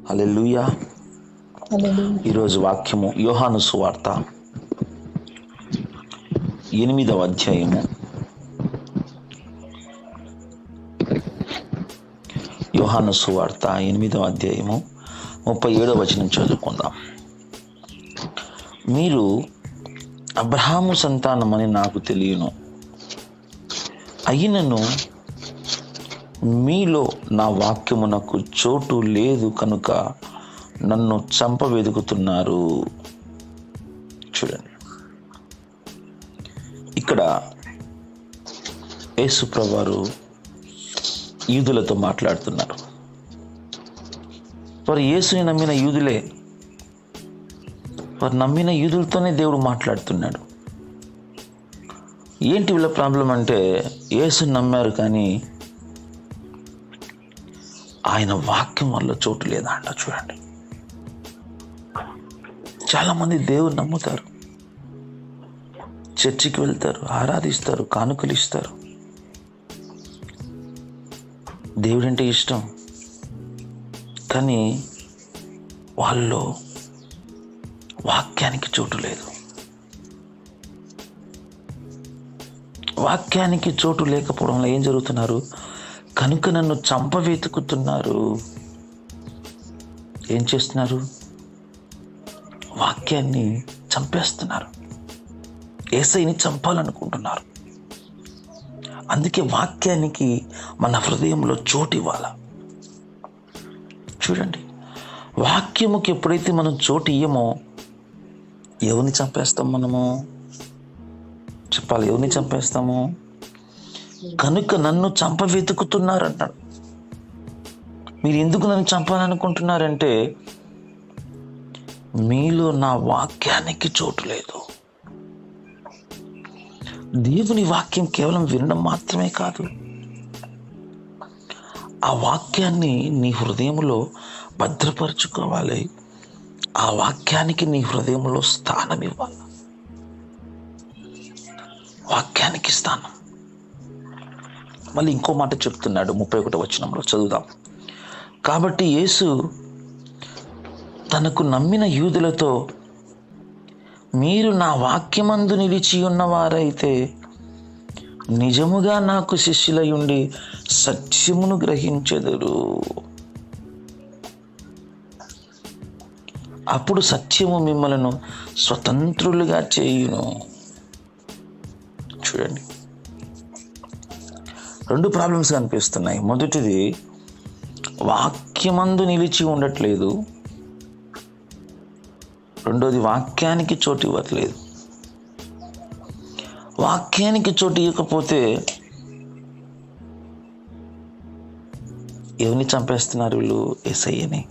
హల్లెలూయా. హల్లెలూయా. ఈరోజు వాక్యము యోహాను సువార్త 8వ అధ్యాయము. యోహాను సువార్త 8వ అధ్యాయము 37వ వచనం చదువుకుందాం. మీరు అబ్రహాము సంతానమని నాకు తెలియను, అయినను మీలో నా వాక్యమునకు చోటు లేదు కనుక నన్ను చంపవెదుకుతున్నారు. చూడండి, ఇక్కడ యేసు ప్రభువారు యూదులతో మాట్లాడుతున్నారు. వారు యేసుని నమ్మిన యూదులే. వారు నమ్మిన యూదులతోనే దేవుడు మాట్లాడుతున్నాడు. ఏంటి వీళ్ళ ప్రాబ్లం అంటే, యేసుని నమ్మారు కానీ ఆయన వాక్యం వల్ల చోటు లేదా అంట. చూడండి, చాలామంది దేవుని నమ్ముతారు, చర్చికి వెళ్తారు, ఆరాధిస్తారు, కానుకలు ఇస్తారు, దేవుడంటే ఇష్టం, కానీ వాళ్ళు వాక్యానికి చోటు లేదు. వాక్యానికి చోటు లేకపోవడంలో ఏం జరుగుతున్నారు? కనుక నన్ను చంపవెతుకుతున్నారు. ఏం చేస్తున్నారు? వాక్యాన్ని చంపేస్తున్నారు. యేసయ్యని చంపాలనుకుంటున్నారు. అందుకే వాక్యానికి మన హృదయంలో చోటు ఇవ్వాలి. చూడండి, వాక్యముకి ఎప్పుడైతే మనం చోటు ఇయ్యమో ఎవరిని చంపేస్తాం? మనము చెప్పాలి, ఎవరిని చంపేస్తాము? కనుక నన్ను చంపవెతుకుతున్నారు అంటాడు. మీరు ఎందుకు నన్ను చంపాలనుకుంటున్నారంటే, మీలో నా వాక్యానికి చోటు లేదు. దేవుని వాక్యం కేవలం వినడం మాత్రమే కాదు, ఆ వాక్యాన్ని నీ హృదయంలో భద్రపరచుకోవాలి. ఆ వాక్యానికి నీ హృదయంలో స్థానం ఇవ్వాలి. వాక్యానికి స్థానం. మళ్ళీ ఇంకో మాట చెప్తున్నాడు 31వ వచనంలో, చదువుదాం. కాబట్టి యేసు తనకు నమ్మిన యూదులతో, మీరు నా వాక్యమందు నిలిచి ఉన్నవారైతే నిజముగా నాకు శిష్యులయుండి సత్యమును గ్రహించెదరు. అప్పుడు సత్యము మిమ్మలను స్వతంత్రులుగా చేయును. చూడండి, రెండు ప్రాబ్లమ్స్ కనిపిస్తున్నాయి. మొదటిది, వాక్యమందు నిలిచి ఉండట్లేదు. రెండోది, వాక్యానికి చోటు ఇవ్వట్లేదు. వాక్యానికి చోటు ఇవ్వకపోతే ఎవరిని చంపేస్తున్నారు వీళ్ళు? యేసయ్యని.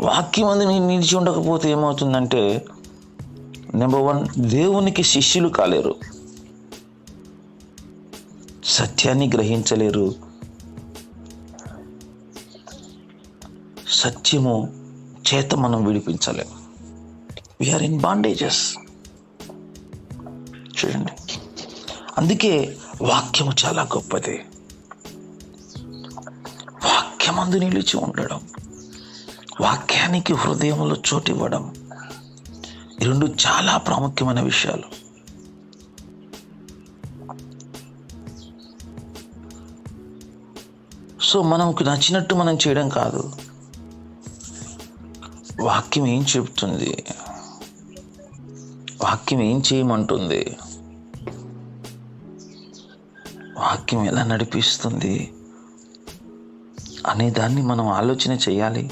వాక్యమందు నిలిచి ఉండకపోతే ఏమవుతుందంటే, నెంబర్ 1, దేవునికి శిష్యులు కాలేరు, సత్యాన్ని గ్రహించలేరు, సత్యము చేత మనం విడిపించలేము. We are in bondages. చూడండి, అందుకే వాక్యము చాలా గొప్పది. వాక్యమందు నిలిచి ఉండడం, వాక్యానికి హృదయంలో చోటు ఇవ్వడం, ఈ రెండు చాలా ప్రాముఖ్యమైన విషయాలు. సో మనకు నచ్చినట్టు మనం చేయడం కాదు. వాక్యం ఏం చెప్తుంది, వాక్యం ఏం చేయమంటుంది, వాక్యం ఎలా నడిపిస్తుంది అనే దాన్ని మనం ఆలోచన చేయాలి.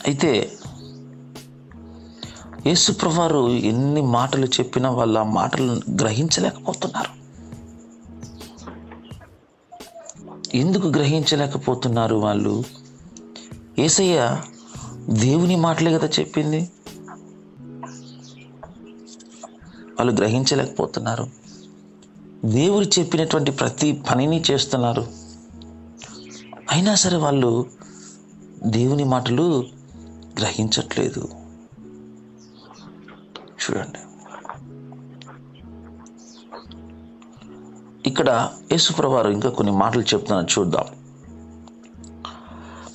అయితే యేసు ప్రభువారు ఎన్ని మాటలు చెప్పినా వాళ్ళు ఆ మాటలను గ్రహించలేకపోతున్నారు. ఎందుకు గ్రహించలేకపోతున్నారు వాళ్ళు? యేసయ్య దేవుని మాటలే కదా చెప్పింది. వాళ్ళు గ్రహించలేకపోతున్నారు. దేవుడు చెప్పినటువంటి ప్రతి పనిని చేస్తున్నారు, అయినా సరే వాళ్ళు దేవుని మాటలు గ్రహించట్లేదు. చూడండి, ఇక ఇక్కడ యేసుప్రభువారు ఇంకా కొన్ని మాటలు చెప్తున్నారు, చూద్దాం.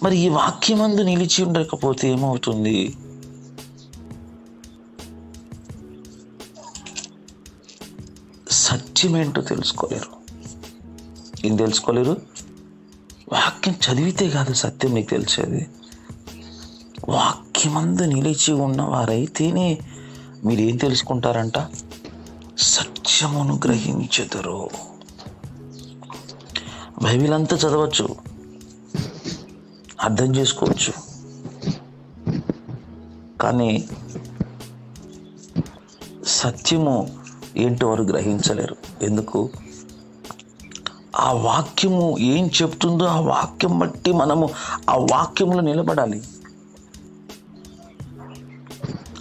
మరి ఈ వాక్యమందు నిలిచి ఉండకపోతే ఏమవుతుంది? సత్యమేంటో తెలుసుకోలేరు. ఏం తెలుసుకోలేరు? వాక్యం చదివితే కాదు సత్యం మీకు తెలిసేది. వాక్యమందు నిలిచి ఉన్నవారైతేనే మీరేం తెలుసుకుంటారంట? సత్యమును గ్రహించెదరు. బైబిల్ అంతా చదవచ్చు, అర్థం చేసుకోవచ్చు, కానీ సత్యము ఏంటో వారు గ్రహించలేరు. ఎందుకు? ఆ వాక్యము ఏం చెప్తుందో ఆ వాక్యం బట్టి మనము ఆ వాక్యంలో నిలబడాలి,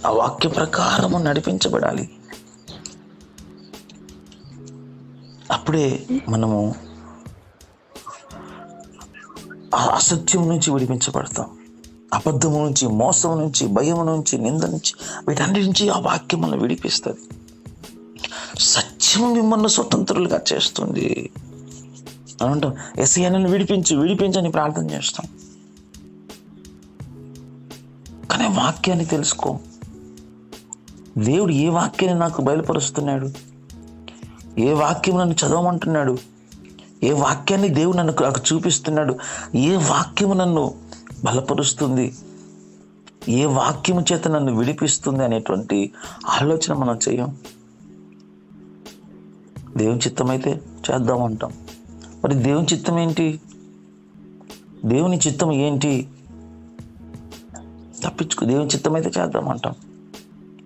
ఆ వాక్య ప్రకారము నడిపించబడాలి. అప్పుడే మనము ఆ అసత్యం నుంచి విడిపించబడతాం. అబద్ధము నుంచి, మోసం నుంచి, భయం నుంచి, నింద నుంచి, వీటన్నిటి నుంచి ఆ వాక్యం మనల్ని విడిపిస్తుంది. సత్యము మిమ్మల్ని స్వతంత్రులుగా చేస్తుంది అని అంటాం. ఎస్ఐని విడిపించని ప్రార్థన చేస్తాం, కానీ వాక్యాన్ని తెలుసుకో. దేవుడు ఏ వాక్యాన్ని నాకు బయలుపరుస్తున్నాడు? ఏ వాక్యం నన్ను చదవమంటున్నాడు? ఏ వాక్యాన్ని దేవుడు నాకు చూపిస్తున్నాడు? ఏ వాక్యము నన్ను బలపరుస్తుంది? ఏ వాక్యము చేత నన్ను విడిపిస్తుంది అనేటువంటి ఆలోచన మనం చేయం. దేవుని చిత్తం అయితే చేద్దామంటాం. మరి దేవుని చిత్తం ఏంటి? దేవుని చిత్తం ఏంటి? దేవుని చిత్తం అయితే చేద్దామంటాం.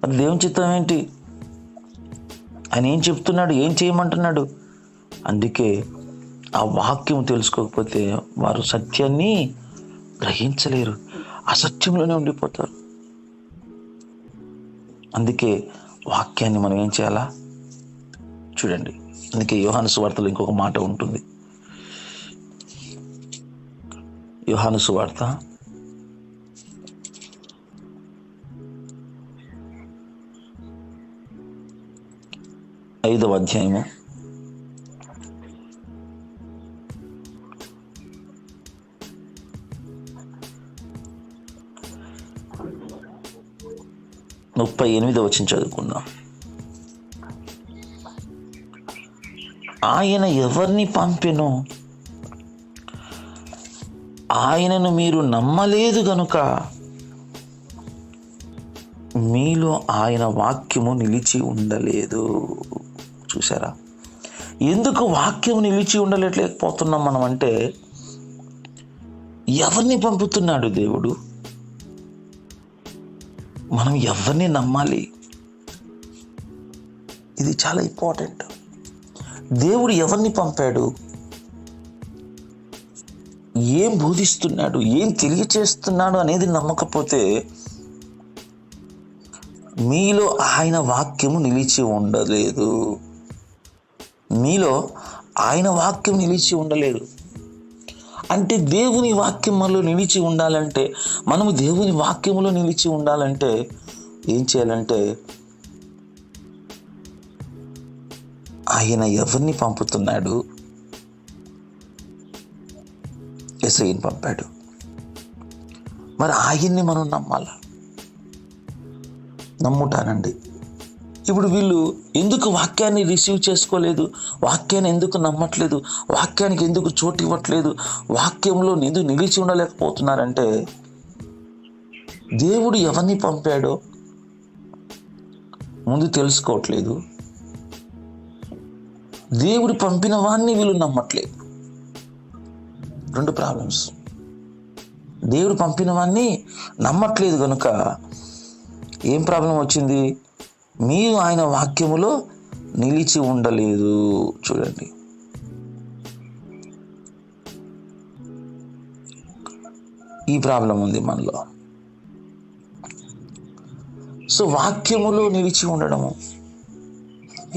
మరి దేవుని చిత్తం ఏంటి? ఆయన ఏం చెప్తున్నాడు? ఏం చేయమంటున్నాడు? అందుకే ఆ వాక్యం తెలుసుకోకపోతే వారు సత్యాన్ని గ్రహించలేరు, అసత్యంలోనే ఉండిపోతారు. అందుకే వాక్యాన్ని మనం ఏం చేయాలా? చూడండి, అందుకే యోహాను సువార్తలో ఇంకొక మాట ఉంటుంది. యోహాను సువార్త 5వ అధ్యాయము 38వ వచనం చదువుకుందాం. ఆయన ఎవరిని పంపెనో ఆయనను మీరు నమ్మలేదు గనుక మీలో ఆయన వాక్యము నిలిచి ఉండలేదు. చూసారా? ఎందుకు వాక్యం నిలిచి ఉండలేకపోతున్నాం మనం అంటే, ఎవరిని పంపుతున్నాడు దేవుడు? మనం ఎవరిని నమ్మాలి? ఇది చాలా ఇంపార్టెంట్. దేవుడు ఎవరిని పంపాడు? ఏం బోధిస్తున్నాడు? ఏం తెలియచేస్తున్నాడు అనేది నమ్మకపోతే మీలో ఆయన వాక్యము నిలిచి ఉండలేదు. మీలో ఆయన వాక్యం నిలిచి ఉండలేదు అంటే, దేవుని వాక్యంలో నిలిచి ఉండాలంటే, మనము దేవుని వాక్యములో నిలిచి ఉండాలంటే ఏం చేయాలంటే, ఆయన ఎవరిని పంపుతున్నాడు? యేసయ్యని పంపాడు. మరి ఆయన్ని మనం నమ్మాల. నమ్ముతానండి. ఇప్పుడు వీళ్ళు ఎందుకు వాక్యాన్ని రిసీవ్ చేసుకోలేదు? వాక్యాన్ని ఎందుకు నమ్మట్లేదు? వాక్యానికి ఎందుకు చోటు ఇవ్వట్లేదు? వాక్యంలో నిలిచి ఉండలేకపోతున్నారంటే, దేవుడు ఎవరిని పంపాడో ముందు తెలుసుకోవట్లేదు. దేవుడు పంపిన వాడిని వీళ్ళు నమ్మట్లేదు. 2 ప్రాబ్లమ్స్. దేవుడు పంపిన వాడిని నమ్మట్లేదు కనుక ఏం ప్రాబ్లం వచ్చింది? మీరు ఆయన వాక్యములో నిలిచి ఉండలేదు. చూడండి, ఈ ప్రాబ్లం ఉంది మనలో. సో వాక్యములో నిలిచి ఉండడము,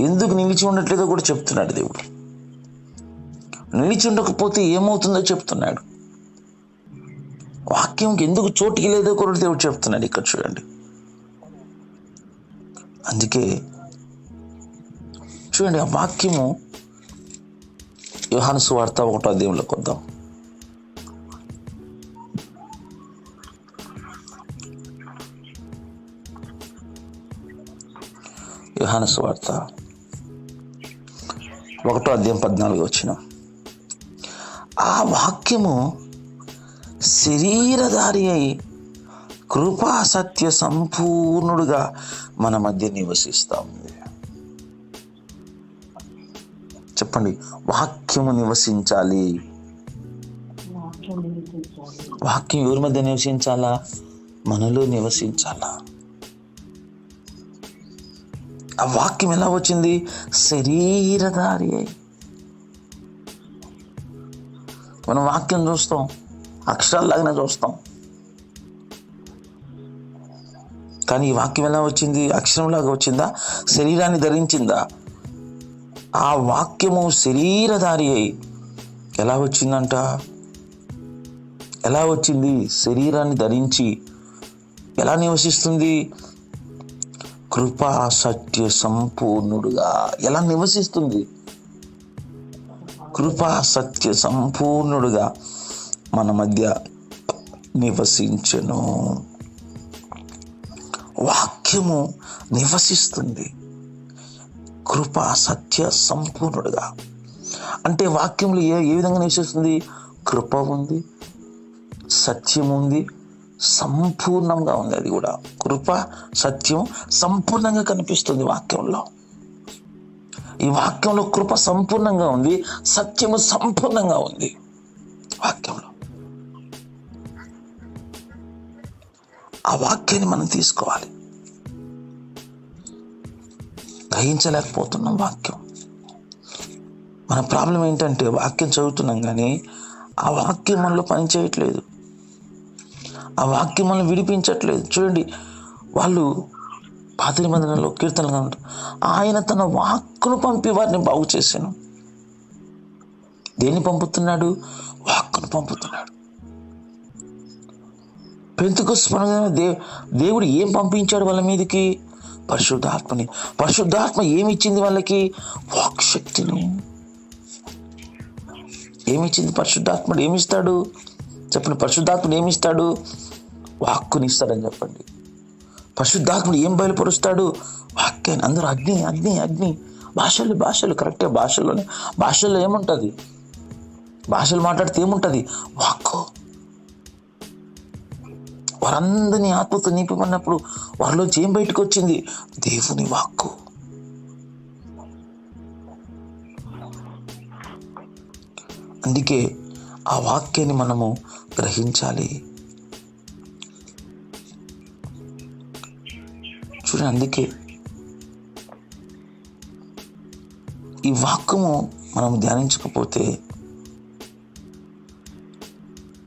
ఎందుకు నిలిచి ఉండట్లేదో కూడా చెప్తున్నాడు దేవుడు. నిలిచి ఉండకపోతే ఏమవుతుందో చెప్తున్నాడు. వాక్యంకి ఎందుకు చోటుకి లేదో కూడా దేవుడు చెప్తున్నాడు. ఇక్కడ చూడండి. అందుకే చూడండి, ఆ వాక్యము యోహాను సువార్త 1వ అధ్యాయంలోకి వద్దాం. యోహాను సువార్త 1వ అధ్యాయం 14వ వచనం. ఆ వాక్యము శరీరధారి అయి కృపా సత్య సంపూర్ణుడుగా మన మధ్య నివసిస్తా ఉంది. చెప్పండి, వాక్యము నివసించాలి. వాక్యం ఎవరి మధ్య నివసించాలా? మనలో నివసించాలా. ఆ వాక్యం ఎలా వచ్చింది? శరీరధారి అయి. మనం వాక్యం చూస్తాం, అక్షరాల్లాగానే చూస్తాం, కానీ ఈ వాక్యం ఎలా వచ్చింది? అక్షరంలాగా వచ్చిందా? శరీరాన్ని ధరించిందా? ఆ వాక్యము శరీరధారి అయి ఎలా వచ్చిందంట? ఎలా వచ్చింది? శరీరాన్ని ధరించి ఎలా నివసిస్తుంది? కృపా సత్య సంపూర్ణుడుగా ఎలా నివసిస్తుంది? కృపా సత్య సంపూర్ణుడుగా మన మధ్య నివసించెను. వాక్యము నివసిస్తుంది కృపా సత్య సంపూర్ణుడుగా. అంటే వాక్యంలో ఏ విధంగా నివసిస్తుంది? కృప ఉంది, సత్యం ఉంది, సంపూర్ణంగా ఉంది. అది కూడా కృప సత్యం సంపూర్ణంగా కనిపిస్తుంది వాక్యంలో. ఈ వాక్యంలో కృప సంపూర్ణంగా ఉంది, సత్యము సంపూర్ణంగా ఉంది వాక్యంలో. ఆ వాక్యాన్ని మనం తీసుకోవాలి. గ్రహించలేకపోతున్నాం వాక్యం. మన ప్రాబ్లం ఏంటంటే వాక్యం చదువుతున్నాం కానీ ఆ వాక్యం మనలో పని చేయట్లేదు, ఆ వాక్యం మనల్ని విడిపించట్లేదు. చూడండి, వాళ్ళు పాత నిబంధనలో కీర్తనలుగా ఉంటారు, ఆయన తన వాక్కును పంపి వారిని బాగు చేశాను. దేన్ని పంపుతున్నాడు? వాక్కును పంపుతున్నాడు. పెంతెకొస్తు దేవుడు ఏం పంపించాడు వాళ్ళ మీదకి? పరిశుద్ధాత్మని. పరిశుద్ధాత్మ ఏమిచ్చింది వాళ్ళకి? వాక్శక్తిని. ఏమిచ్చింది పరిశుద్ధాత్ముడు? ఏమిస్తాడు చెప్పండి? పరిశుద్ధాత్ముడు ఏమిస్తాడు? వాక్కుని ఇస్తాడని చెప్పండి. పరిశుద్ధాత్ముడు ఏం బయలుపరుస్తాడు? వాక్యాన్ని. అందరూ అగ్ని అగ్ని అగ్ని. భాషలు కరెక్టే. భాషల్లో ఏముంటుంది? భాషలు మాట్లాడితే ఏముంటుంది? వాక్కు. వారందరినీ ఆత్మతో నింపమన్నప్పుడు వారిలోంచి ఏం బయటకు వచ్చింది? దేవుని వాక్కు. అందుకే ఆ వాక్యాన్ని మనము గ్రహించాలి. చూడండి, అందుకే ఈ వాక్యము మనం ధ్యానించకపోతే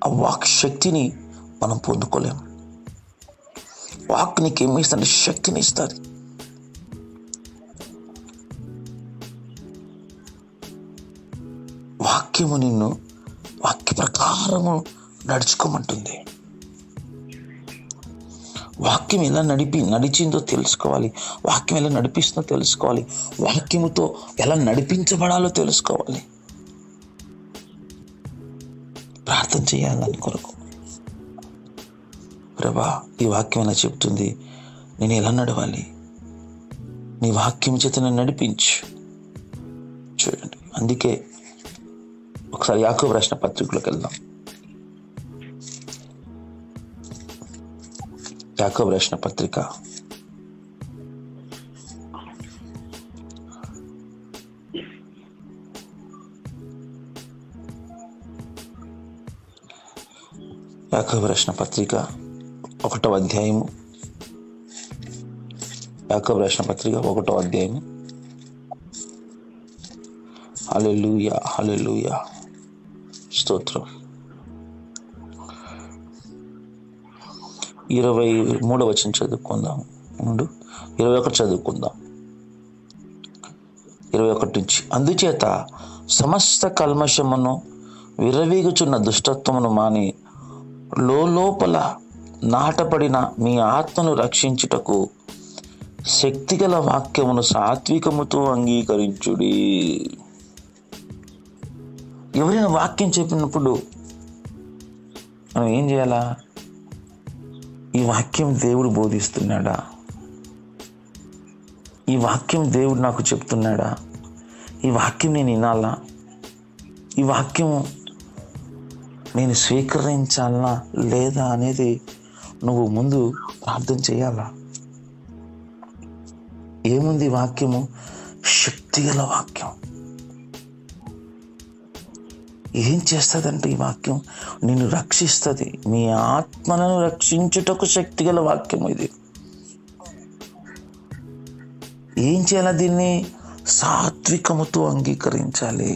ఆ వాక్ శక్తిని మనం పొందుకోలేము. వాక్ నీకు ఏమి ఇస్తుంది? శక్తిని ఇస్తుంది. వాక్యము నిన్ను వాక్య ప్రకారము నడుచుకోమంటుంది. వాక్యం ఎలా నడిచిందో తెలుసుకోవాలి. వాక్యం ఎలా నడిపిస్తుందో తెలుసుకోవాలి. వాక్యముతో ఎలా నడిపించబడాలో తెలుసుకోవాలి. ప్రార్థన చేయాలి దాని కొరకు. ప్రభా, ఈ వాక్యం ఎలా చెప్తుంది? నేను ఎలా నడవాలి? నీ వాక్యం చేత నన్ను నడిపించు. చూడండి, అందుకే ఒకసారి యాకోబు రాసిన పత్రికలోకి వెళ్దాం. యాకోబు రాసిన పత్రిక 1వ అధ్యాయము. యాకోబు రాసిన పత్రిక 1వ అధ్యాయము. హల్లెలూయా, హల్లెలూయా, స్తోత్రం. 23వ వచనం చదువుకుందాం. 21 చదువుకుందాం. 21 నుంచి. అందుచేత సమస్త కల్మషమును విర్రవీగుచున్న దుష్టత్వమును మాని లోపల నాటపడిన మీ ఆత్మను రక్షించుటకు శక్తిగల వాక్యమును సాత్వికముతో అంగీకరించుడి. ఎవరైనా వాక్యం చెప్పినప్పుడు మనం ఏం చేయాలా? ఈ వాక్యం దేవుడు బోధిస్తున్నాడా? ఈ వాక్యం దేవుడు నాకు చెప్తున్నాడా? ఈ వాక్యం నేను వినాలా? ఈ వాక్యం నేను స్వీకరించాలా లేదా అనేది నువ్వు ముందు ప్రార్థన చేయాలా? ఏముంది వాక్యము? శక్తిగల వాక్యం. ఏం చేస్తుందంటే ఈ వాక్యం నిన్ను రక్షిస్తుంది. మీ ఆత్మలను రక్షించుటకు శక్తిగల వాక్యం ఇది. ఏం చేయాలి? దీన్ని సాత్వికముతో అంగీకరించాలి.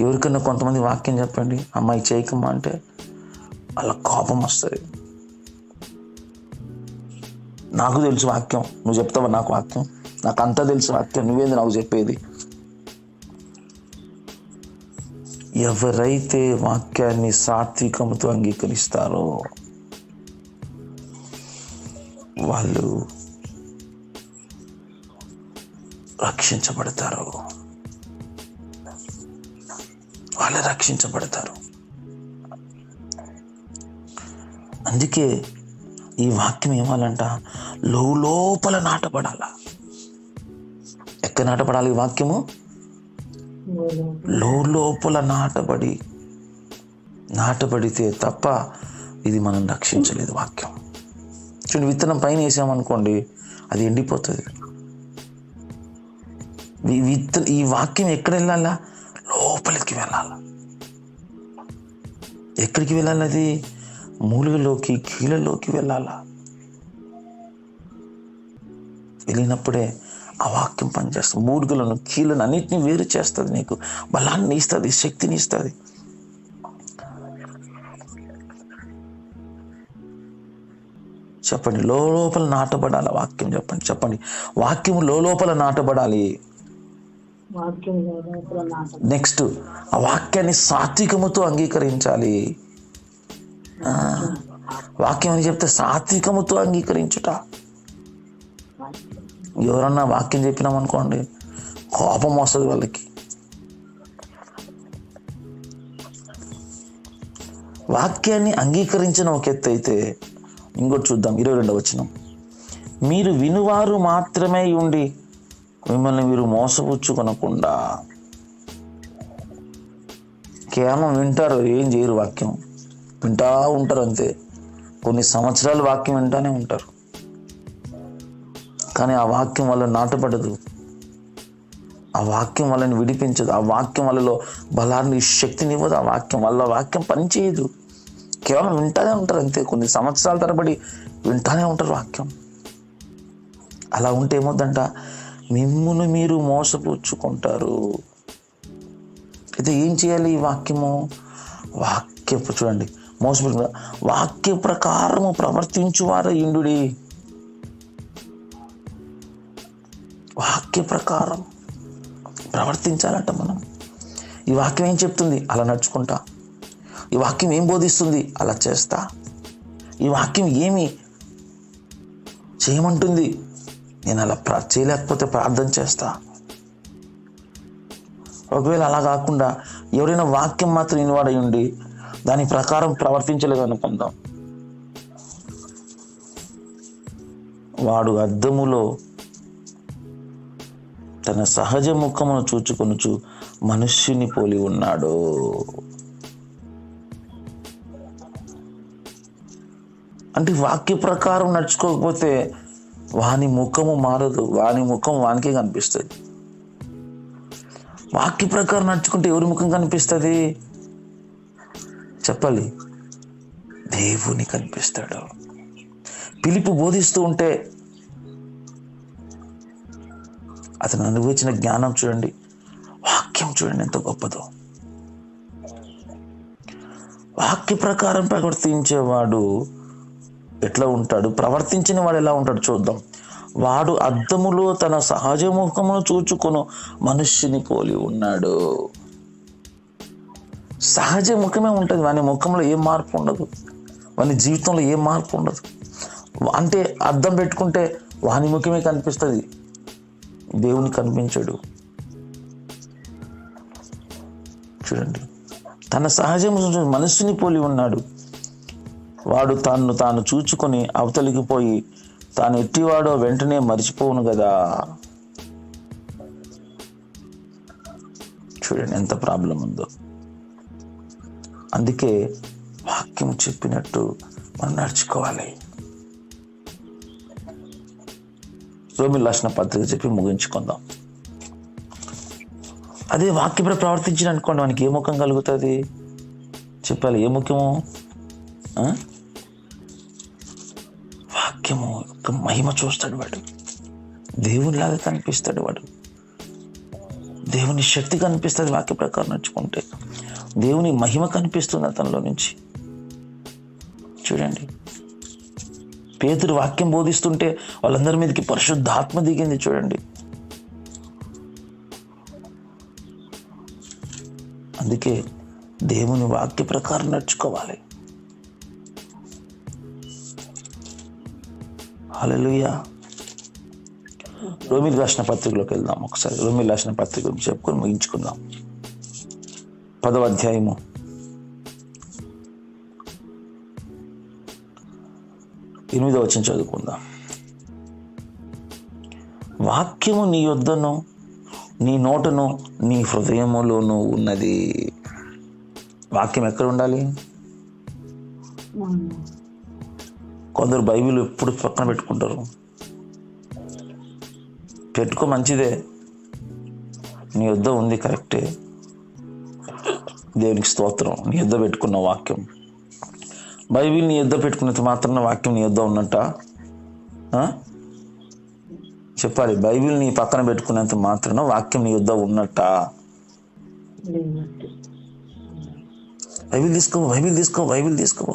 ఎవరికన్నా కొంతమంది వాక్యం చెప్పండి, అమ్మాయి చేయకమ్మా అంటే వాళ్ళ కోపం వస్తుంది. నాకు తెలుసు వాక్యం, నువ్వు చెప్తావా నాకు వాక్యం? నాకు అంతా తెలుసు వాక్యం, నువ్వేంది నాకు చెప్పేది? ఎవరైతే వాక్యాన్ని సాత్వికముతో అంగీకరిస్తారో వాళ్ళు రక్షించబడతారు. వాళ్ళు రక్షించబడతారు. అందుకే ఈ వాక్యం ఏమాలంట లోపల నాటబడాల. ఎక్కడ నాటబడాలి ఈ వాక్యము? లోపల నాటబడితే తప్ప ఇది మనం రక్షించలేదు. వాక్యం చూడండి, విత్తనం పైన వేసామనుకోండి అది ఎండిపోతుంది. ఈ వాక్యం ఎక్కడ వెళ్ళాలా? లోపలికి వెళ్ళాలా. ఎక్కడికి వెళ్ళాలి? అది మూలుగలోకి, కీళ్ళలోకి వెళ్ళాలా. వెళ్ళినప్పుడే ఆ వాక్యం పనిచేస్తుంది. మూలుగలను, కీళ్ళను అన్నిటినీ వేరు చేస్తుంది. నీకు బలాన్ని ఇస్తుంది, శక్తిని ఇస్తుంది. చెప్పండి, లోపల నాటబడాలి వాక్యం. చెప్పండి వాక్యం లోపల నాటబడాలి. నెక్స్ట్, ఆ వాక్యాన్ని సాత్వికముతో అంగీకరించాలి. వాక్యం అని చెప్తే సాత్వికముతో అంగీకరించుట. ఎవరన్నా వాక్యం చెప్పినామనుకోండి కోపం వస్తుంది వాళ్ళకి. వాక్యాన్ని అంగీకరించిన ఒక ఎత్తు అయితే, ఇంకోటి చూద్దాం 22వ వచనం. మీరు వినువారు మాత్రమే ఉండి మిమ్మల్ని మీరు మోసపుచ్చుకొనకుండా. కేవలం వింటారు, ఏం చేయరు. వాక్యం వింటా ఉంటారు అంతే. కొన్ని సంవత్సరాలు వాక్యం వింటానే ఉంటారు, కానీ ఆ వాక్యం వల్ల నాటపడదు. ఆ వాక్యం వాళ్ళని విడిపించదు. ఆ వాక్యం వాళ్ళలో బలాన్ని, శక్తినివ్వదు. ఆ వాక్యం పనిచేయదు. కేవలం వింటానే ఉంటారు అంతే. కొన్ని సంవత్సరాల తరబడి వింటానే ఉంటారు వాక్యం. అలా ఉంటే ఏమవుతుందంట, మిమ్మును మీరు మోసపుచ్చుకుంటారు. అయితే ఏం చేయాలి? ఈ వాక్యము చూడండి, మోసపుచ్చు వాక్య ప్రకారము ప్రవర్తించువారు ఇండుడి. వాక్య ప్రకారం ప్రవర్తించాలంట మనం. ఈ వాక్యం ఏం చెప్తుంది? అలా నడుచుకుంటా. ఈ వాక్యం ఏం బోధిస్తుంది? అలా చేస్తా. ఈ వాక్యం ఏమి చేయమంటుంది? నేను అలా చేయలేకపోతే ప్రార్థన చేస్తా. ఒకవేళ అలా కాకుండా ఎవరైనా వాక్యం మాత్రం వినివాడై ఉండి దాని ప్రకారం ప్రవర్తించలేదు అనుకుందాం, వాడు అద్దములో తన సహజ ముఖమును చూచుకొనుచు మనుష్యుని పోలి ఉన్నాడు. అంటే వాక్య ప్రకారం నడుచుకోకపోతే వాని ముఖము మారదు. వాని ముఖం వానికే కనిపిస్తుంది. వాక్య ప్రకారం నడుచుకుంటే ఎవరి ముఖం కనిపిస్తుంది? చెప్పాలి, దేవుని కనిపిస్తాడు. పిలుపు బోధిస్తూ ఉంటే అతను అనుభవించిన జ్ఞానం చూడండి, వాక్యం చూడండి ఎంత గొప్పదో. వాక్య ప్రకారం ప్రవర్తించేవాడు ఎట్లా ఉంటాడు, ప్రవర్తించిన వాడు ఎలా ఉంటాడు చూద్దాం. వాడు అద్దములో తన సహజ ముఖమును చూచుకొను మనుష్యుని పోలి ఉన్నాడు. సహజ ముఖమే ఉంటుంది, వాని ముఖంలో ఏం మార్పు ఉండదు, వాని జీవితంలో ఏం మార్పు ఉండదు. అంటే అద్దం పెట్టుకుంటే వాని ముఖమే కనిపిస్తుంది, దేవుని కనిపించడు. చూడండి, తన సహజ మనస్సుని పోలి ఉన్నాడు. వాడు తాను చూచుకొని అవతలికి పోయి తాను ఎట్టివాడో వెంటనే మర్చిపోవును కదా. చూడండి ఎంత ప్రాబ్లం ఉందో. అందుకే వాక్యం చెప్పినట్టు మనం నడుచుకోవాలి. రోమిలకు రాసిన పత్రిక చెప్పి ముగించుకుందాం. అదే వాక్యం ప్రవర్తించిన అనుకోండి, మనకి ఏ ముఖం కలుగుతుంది చెప్పాలి. ఏ ముఖ్యము? వాక్యము యొక్క మహిమ చూస్తాడు వాడు. దేవునిలాగా కనిపిస్తాడు వాడు. దేవుని శక్తి కనిపిస్తుంది వాక్య ప్రకారం నడుచుకుంటే. దేవుని మహిమ కనిపిస్తుంది అతనిలో నుంచి. చూడండి, పేతురు వాక్యం బోధిస్తుంటే వాళ్ళందరి మీదకి పరిశుద్ధాత్మ దిగింది. చూడండి, అందుకే దేవుని వాక్య ప్రకారం నడుచుకోవాలి. హల్లెలూయా. రోమిలకు రాసిన పత్రికలోకి వెళ్దాం. ఒకసారి రోమిలకు రాసిన పత్రిక గురించి చెప్పుకొని ముగించుకుందాం. 10వ అధ్యాయము 8వ వచనం చదువుకుందాం. వాక్యము నీ యొద్దను నీ నోటను నీ హృదయములోనూ ఉన్నది. వాక్యం ఎక్కడ ఉండాలి? కొందరు బైబిల్ ఎప్పుడు పక్కన పెట్టుకుంటారు. పెట్టుకో, మంచిదే, నీ యొద్ద ఉంది, కరెక్టే, దేవునికి స్తోత్రం. నీ యొద్ద పెట్టుకున్న వాక్యం, బైబిల్ నీ యొద్ద పెట్టుకున్నంత మాత్రాన వాక్యం నీ యొద్ద ఉన్నట్ట? చెప్పాలి. బైబిల్ నీ పక్కన పెట్టుకున్నంత మాత్రాన వాక్యం నీ యొద్ద ఉన్నట్ట? బైబిల్ తీసుకో.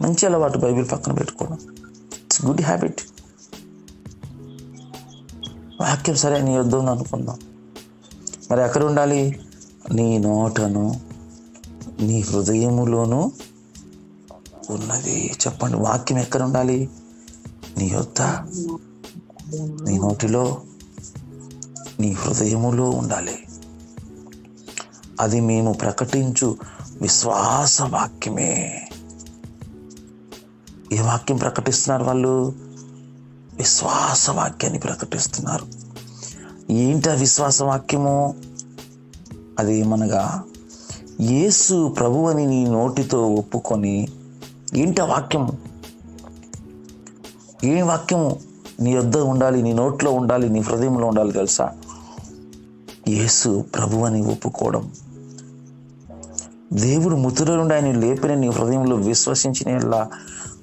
మంచి అలవాటు బైబిల్ పక్కన పెట్టుకోవడం. It's good habit. వాక్యం సరే నీ యొద్ద ఉంది అనుకుందాం. మరి ఎక్కడ ఉండాలి? నీ నోటను నీ హృదయములోనూ ఉన్నది. చెప్పండి, వాక్యం ఎక్కడ ఉండాలి? నీ యొద్ద, నీ నోటిలో, నీ హృదయములో ఉండాలి. అది మేము ప్రకటించు విశ్వాస వాక్యమే. ఏ వాక్యం ప్రకటిస్తున్నారు వాళ్ళు? విశ్వాస వాక్యాన్ని ప్రకటిస్తున్నారు. ఏంటి ఆ విశ్వాస వాక్యము? అది ఏమనగా, యేసు ప్రభు అని నీ నోటితో ఒప్పుకొని. ఏంటి ఆ వాక్యము? ఏ వాక్యము నీ యొద్ద ఉండాలి, నీ నోట్లో ఉండాలి, నీ హృదయంలో ఉండాలి తెలుసా? యేసు ప్రభు అని ఒప్పుకోవడం. దేవుడు మృతుల నుండి ఆయన లేపిన నీ హృదయంలో విశ్వసించిన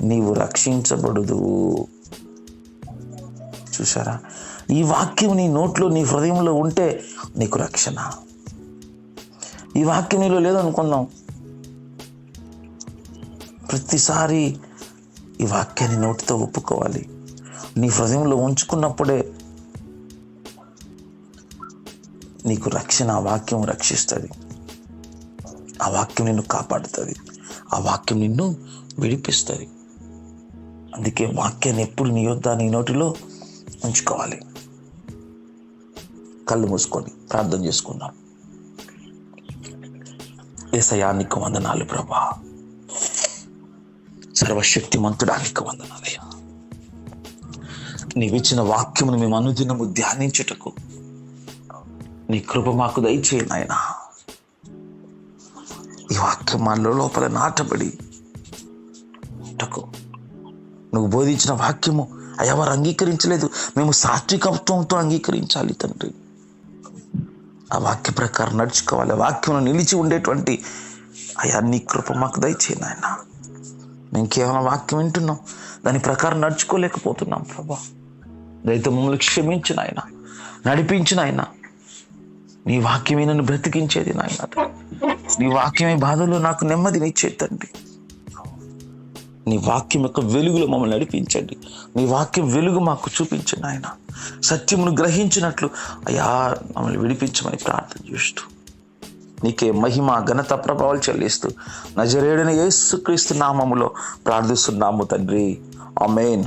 నీవు రక్షించబడుదువు. చూసారా? ఈ వాక్యం నీ నోట్లో నీ హృదయంలో ఉంటే నీకు రక్షణ. ఈ వాక్యం నీలో లేదనుకుందాం, ప్రతిసారి ఈ వాక్యాన్ని నోటితో ఒప్పుకోవాలి. నీ హృదయంలో ఉంచుకున్నప్పుడే నీకు రక్షణ. ఆ వాక్యం రక్షిస్తుంది. ఆ వాక్యం నిన్ను కాపాడుతుంది. ఆ వాక్యం నిన్ను విడిపిస్తుంది. అందుకే వాక్యాన్ని ఎప్పుడు నీ యొద్ద, నీ నోటిలో ఉంచుకోవాలి. కళ్ళు మూసుకొని ప్రార్థన చేసుకుందాం. యేసయ్యా, నీకు వందనాలు ప్రభా. సర్వశక్తిమంతుడా, నీకు వందనాలయ్యా. నీవిచ్చిన వాక్యమును మేము అనుదినము ధ్యానించుటకు నీ కృప మాకు దయచేయి నాయనా. ఈ వాక్యం మనలో లోపల నాటబడి నువ్వు బోధించిన వాక్యము అయ్యా వారు అంగీకరించలేదు, మేము సాత్వికత్వంతో అంగీకరించాలి తండ్రి. ఆ వాక్య ప్రకారం నడుచుకోవాలి. వాక్యంలో నిలిచి ఉండేటువంటి అయ్యా నీ కృప మాకు దయచేయి నాయన. మేము కేవలం వాక్యం వింటున్నాం, దాని ప్రకారం నడుచుకోలేకపోతున్నాం ప్రభా. దయతో మమ్మల్ని క్షమించు నాయన, నడిపించు నాయన. నీ వాక్యమే నన్ను బ్రతికించేది నాయన. నీ వాక్యమే బాధలో నాకు నెమ్మదినిచ్చేది తండ్రి. నీ వాక్యం యొక్క వెలుగులో మమ్మల్ని నడిపించండి. నీ వాక్యం వెలుగు మాకు చూపించండి ఆయన. సత్యమును గ్రహించినట్లు అయ్యా మమ్మల్ని విడిపించమని ప్రార్థన చేస్తూ నీకే మహిమ ఘనత ప్రభావాలు చెల్లిస్తూ నజరేయుడైన యేసుక్రీస్తు నామములో ప్రార్థిస్తున్నాము తండ్రి. ఆమేన్.